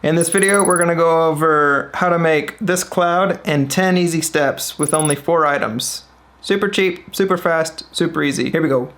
In this video, we're gonna go over how to make this cloud in 10 easy steps with only 4 items. Super cheap, super fast, super easy. Here we go.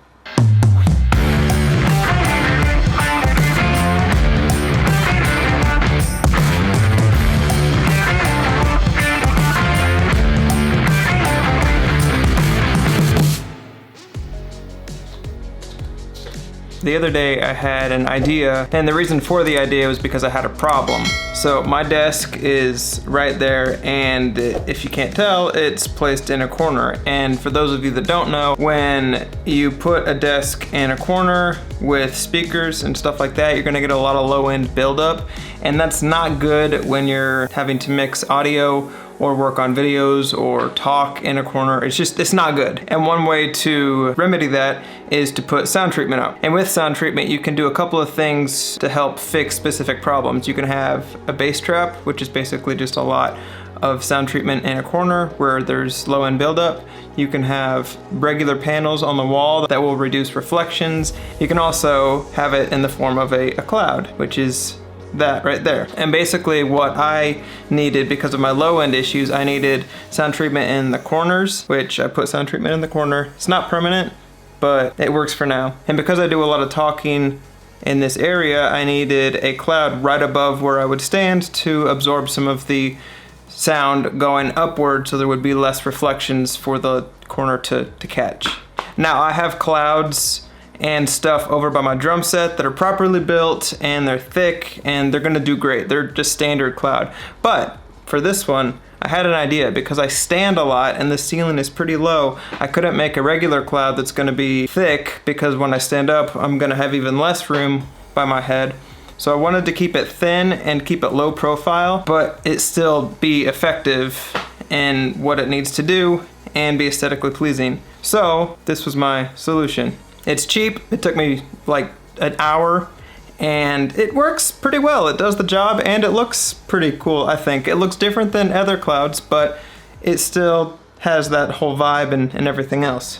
The other day I had an idea, and the reason for the idea was because I had a problem. So my desk is right there, and if you can't tell, it's placed in a corner. And for those of you that don't know, when you put a desk in a corner with speakers and stuff like that, you're gonna get a lot of low-end buildup, and that's not good when you're having to mix audio or work on videos or talk in a corner. It's not good. And one way to remedy that is to put sound treatment up. And with sound treatment, you can do a couple of things to help fix specific problems. You can have a bass trap, which is basically just a lot of sound treatment in a corner where there's low end buildup. You can have regular panels on the wall that will reduce reflections. You can also have it in the form of a cloud, which is that right there. And basically what I needed, because of my low end issues, I needed sound treatment in the corners, which I put sound treatment in the corner. It's not permanent, but it works for now. And because I do a lot of talking in this area, I needed a cloud right above where I would stand to absorb some of the sound going upward, so there would be less reflections for the corner to catch. Now I have clouds and stuff over by my drum set that are properly built, and they're thick, and they're gonna do great. They're just standard cloud. But for this one, I had an idea. Because I stand a lot and the ceiling is pretty low, I couldn't make a regular cloud that's gonna be thick, because when I stand up, I'm gonna have even less room by my head. So I wanted to keep it thin and keep it low profile, but it still be effective in what it needs to do and be aesthetically pleasing. So this was my solution. It's cheap. It took me like an hour, and it works pretty well. It does the job, and it looks pretty cool, I think. It looks different than other clouds, but it still has that whole vibe and everything else.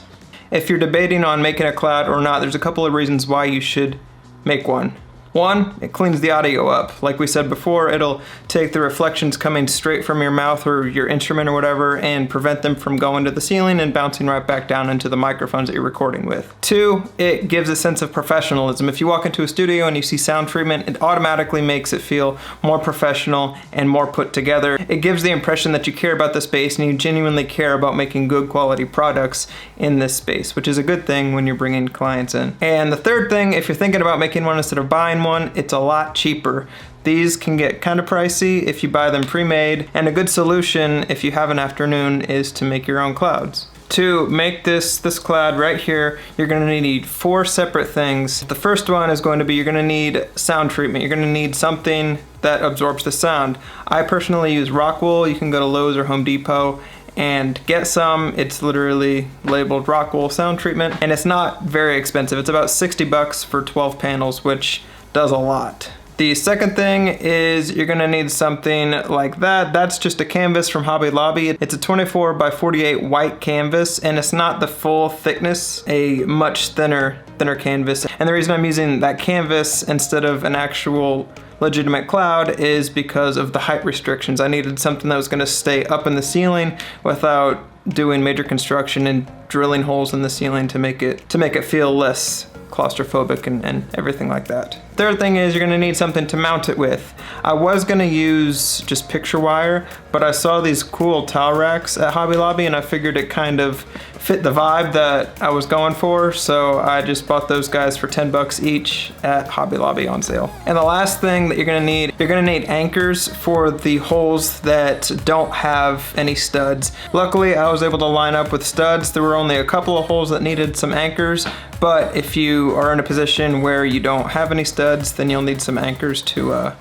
If you're debating on making a cloud or not, there's a couple of reasons why you should make one. One, it cleans the audio up. Like we said before, it'll take the reflections coming straight from your mouth or your instrument or whatever and prevent them from going to the ceiling and bouncing right back down into the microphones that you're recording with. Two, it gives a sense of professionalism. If you walk into a studio and you see sound treatment, it automatically makes it feel more professional and more put together. It gives the impression that you care about the space and you genuinely care about making good quality products in this space, which is a good thing when you're bringing clients in. And the third thing, if you're thinking about making one instead of buying one, it's a lot cheaper. These can get kind of pricey if you buy them pre-made, and a good solution if you have an afternoon is to make your own clouds. To make this cloud right here, you're gonna need 4 separate things. The first one is going to be, you're gonna need sound treatment. You're gonna need something that absorbs the sound. I personally use rock wool. You can go to Lowe's or Home Depot and get some. It's literally labeled rock wool sound treatment, and it's not very expensive. It's about 60 bucks for 12 panels, which does a lot. The second thing is you're gonna need something like that. That's just a canvas from Hobby Lobby. It's a 24 by 48 white canvas, and it's not the full thickness, a much thinner canvas. And the reason I'm using that canvas instead of an actual legitimate cloud is because of the height restrictions. I needed something that was gonna stay up in the ceiling without doing major construction and drilling holes in the ceiling to make it feel less claustrophobic and everything like that. Third thing is you're gonna need something to mount it with. I was gonna use just picture wire, but I saw these cool towel racks at Hobby Lobby and I figured it kind of fit the vibe that I was going for, so I just bought those guys for 10 bucks each at Hobby Lobby on sale. And the last thing that you're gonna need anchors for the holes that don't have any studs. Luckily, I was able to line up with studs. There were only a couple of holes that needed some anchors, but if you are in a position where you don't have any studs, then you'll need some anchors to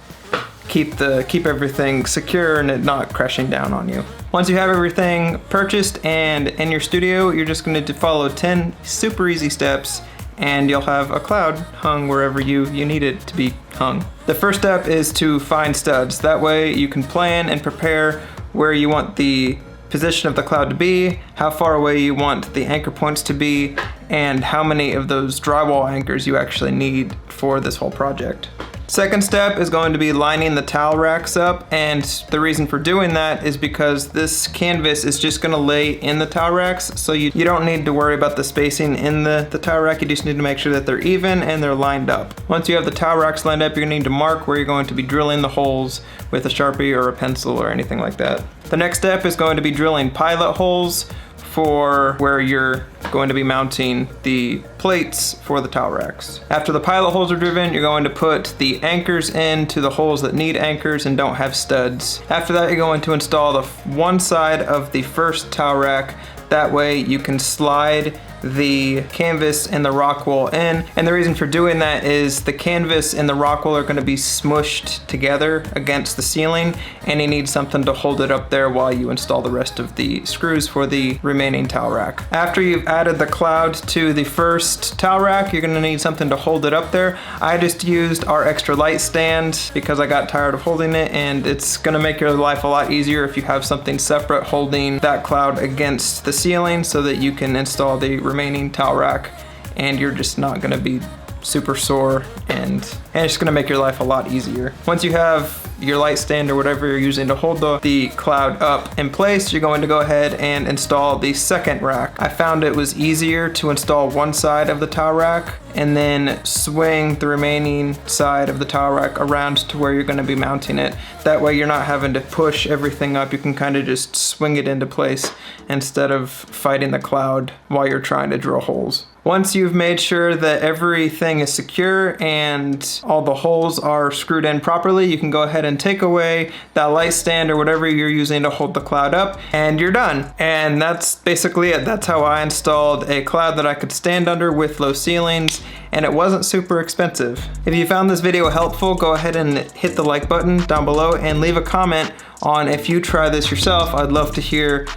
keep everything secure and it not crashing down on you. Once you have everything purchased and in your studio, you're just going to follow 10 super easy steps and you'll have a cloud hung wherever you need it to be hung. The first step is to find studs. That way you can plan and prepare where you want the position of the cloud to be, how far away you want the anchor points to be, and how many of those drywall anchors you actually need for this whole project. Second step is going to be lining the towel racks up, and the reason for doing that is because this canvas is just going to lay in the towel racks, so you don't need to worry about the spacing in the towel rack. You just need to make sure that they're even and they're lined up. Once you have the towel racks lined up, you're going to need to mark where you're going to be drilling the holes with a Sharpie or a pencil or anything like that. The next step is going to be drilling pilot holes for where you're going to be mounting the plates for the towel racks. After the pilot holes are driven, you're going to put the anchors into the holes that need anchors and don't have studs. After that, you're going to install the one side of the first towel rack. That way you can slide the canvas and the rock wool in. And the reason for doing that is the canvas and the rock wool are going to be smushed together against the ceiling, and you need something to hold it up there while you install the rest of the screws for the remaining towel rack. After you've added the cloud to the first towel rack, you're going to need something to hold it up there. I just used our extra light stand because I got tired of holding it, and it's going to make your life a lot easier if you have something separate holding that cloud against the ceiling so that you can install the remaining towel rack and you're just not going to be super sore, and it's going to make your life a lot easier. Once you have your light stand or whatever you're using to hold the cloud up in place, you're going to go ahead and install the second rack. I found it was easier to install one side of the towel rack and then swing the remaining side of the towel rack around to where you're going to be mounting it. That way you're not having to push everything up. You can kind of just swing it into place instead of fighting the cloud while you're trying to drill holes. Once you've made sure that everything is secure and all the holes are screwed in properly, you can go ahead and take away that light stand or whatever you're using to hold the cloud up, and you're done. And that's basically it. That's how I installed a cloud that I could stand under with low ceilings, and it wasn't super expensive. If you found this video helpful, go ahead and hit the like button down below and leave a comment on if you try this yourself. I'd love to hear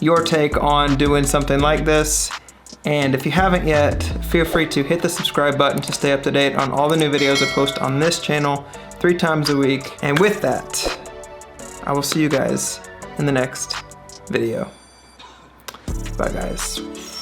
your take on doing something like this. And if you haven't yet, feel free to hit the subscribe button to stay up to date on all the new videos I post on this channel 3 times a week. And with that, I will see you guys in the next video. Bye guys.